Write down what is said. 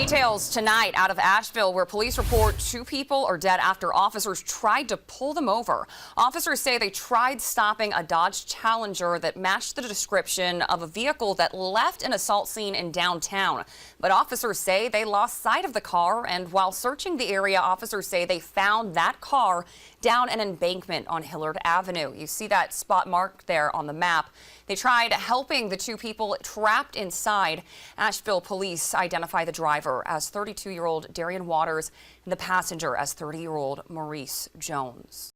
Details tonight out of Asheville, where police report 2 people are dead after officers tried to pull them over. Officers say they tried stopping a Dodge Challenger that matched the description of a vehicle that left an assault scene in downtown. But officers say they lost sight of the car, and while searching the area, officers say they found that car down an embankment on Hillard Avenue. You see that spot marked there on the map. They tried helping the 2 people trapped inside. Asheville police identify the driver as 32-year-old Darriann Waters and the passenger as 30-year-old Maurice Jones.